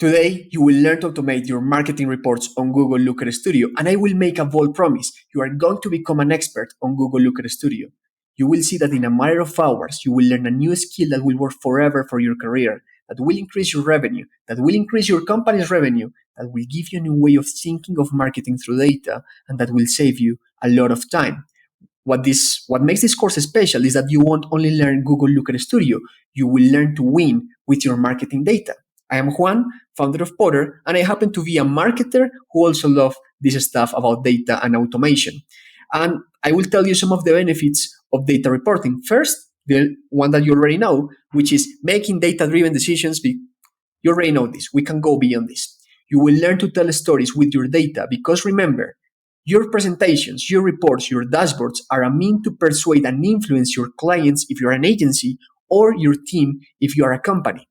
Today, you will learn to automate your marketing reports on Google Looker Studio, and I will make a bold promise. You are going to become an expert on Google Looker Studio. You will see that in a matter of hours, you will learn a new skill that will work forever for your career, that will increase your revenue, that will increase your company's revenue, that will give you a new way of thinking of marketing through data, and that will save you a lot of time. What makes this course special is that you won't only learn Google Looker Studio, you will learn to win with your marketing data. I am Juan, founder of Potter, and I happen to be a marketer who also loves this stuff about data and automation. And I will tell you some of the benefits of data reporting. First, the one that you already know, which is making data-driven decisions. You already know this. We can go beyond this. You will learn to tell stories with your data because remember, your presentations, your reports, your dashboards are a mean to persuade and influence your clients if you're an agency or your team if you are a company.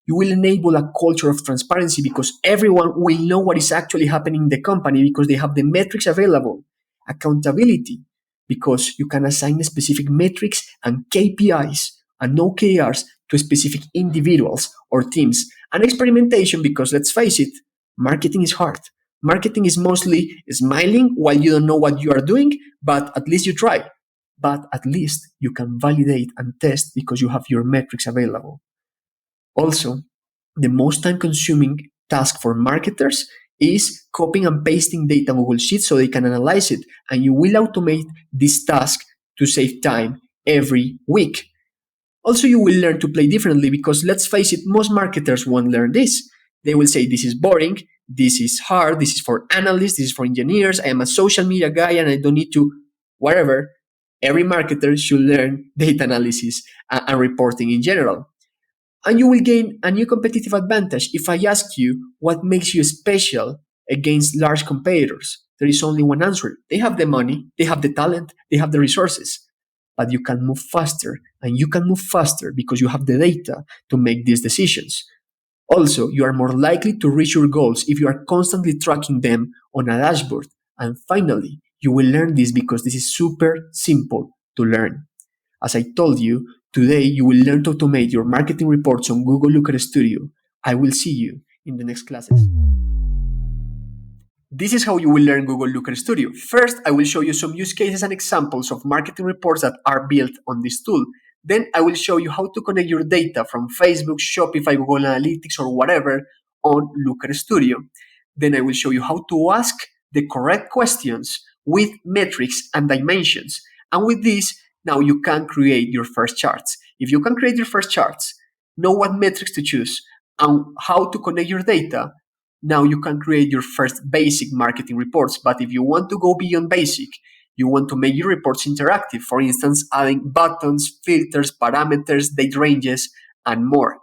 You will enable a culture of transparency because everyone will know what is actually happening in the company because they have the metrics available. Accountability, because you can assign specific metrics and KPIs and OKRs to specific individuals or teams. And experimentation, because let's face it, marketing is hard. Marketing is mostly smiling while you don't know what you are doing, but at least you try. But at least you can validate and test because you have your metrics available. Also, the most time-consuming task for marketers is copying and pasting data in Google Sheets so they can analyze it, and you will automate this task to save time every week. Also, you will learn to play differently because let's face it, most marketers won't learn this. They will say, this is boring, this is hard, this is for analysts, this is for engineers, I am a social media guy and I don't need to, whatever. Every marketer should learn data analysis and reporting in general. And you will gain a new competitive advantage if I ask you what makes you special against large competitors. There is only one answer. They have the money, they have the talent, they have the resources. But you can move faster, and you can move faster because you have the data to make these decisions. Also, you are more likely to reach your goals if you are constantly tracking them on a dashboard. And finally, you will learn this because this is super simple to learn. As I told you, today you will learn to automate your marketing reports on Google Looker Studio. I will see you in the next classes. This is how you will learn Google Looker Studio. First, I will show you some use cases and examples of marketing reports that are built on this tool. Then I will show you how to connect your data from Facebook, Shopify, Google Analytics, or whatever on Looker Studio. Then I will show you how to ask the correct questions with metrics and dimensions. And with this, now you can create your first charts. If you can create your first charts, know what metrics to choose, and how to connect your data, now you can create your first basic marketing reports. But if you want to go beyond basic, you want to make your reports interactive, for instance, adding buttons, filters, parameters, date ranges, and more.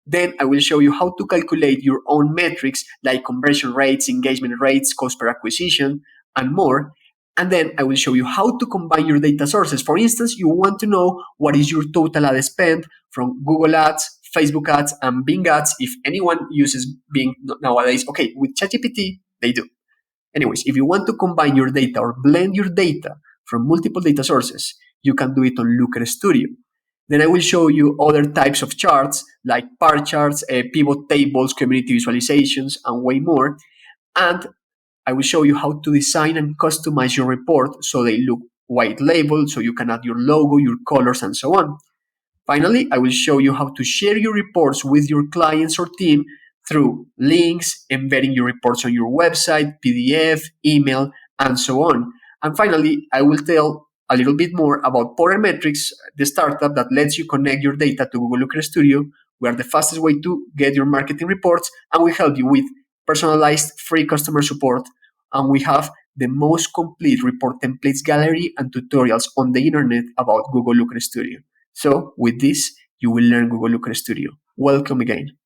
Then I will show you how to calculate your own metrics like conversion rates, engagement rates, cost per acquisition, and more. And then I will show you how to combine your data sources. For instance, you want to know what is your total ad spend from Google Ads, Facebook Ads, and Bing Ads. If anyone uses Bing nowadays, okay, with ChatGPT, they do. Anyways, if you want to combine your data or blend your data from multiple data sources, you can do it on Looker Studio. Then I will show you other types of charts like bar charts, pivot tables, community visualizations, and way more. And I will show you how to design and customize your report so they look white labeled, so you can add your logo, your colors, and so on. Finally, I will show you how to share your reports with your clients or team through links, embedding your reports on your website, PDF, email, and so on. And finally, I will tell a little bit more about Powermetrics, the startup that lets you connect your data to Google Looker Studio. We are the fastest way to get your marketing reports, and we help you with personalized free customer support. And we have the most complete report templates gallery and tutorials on the internet about Google Looker Studio. So with this, you will learn Google Looker Studio. Welcome again.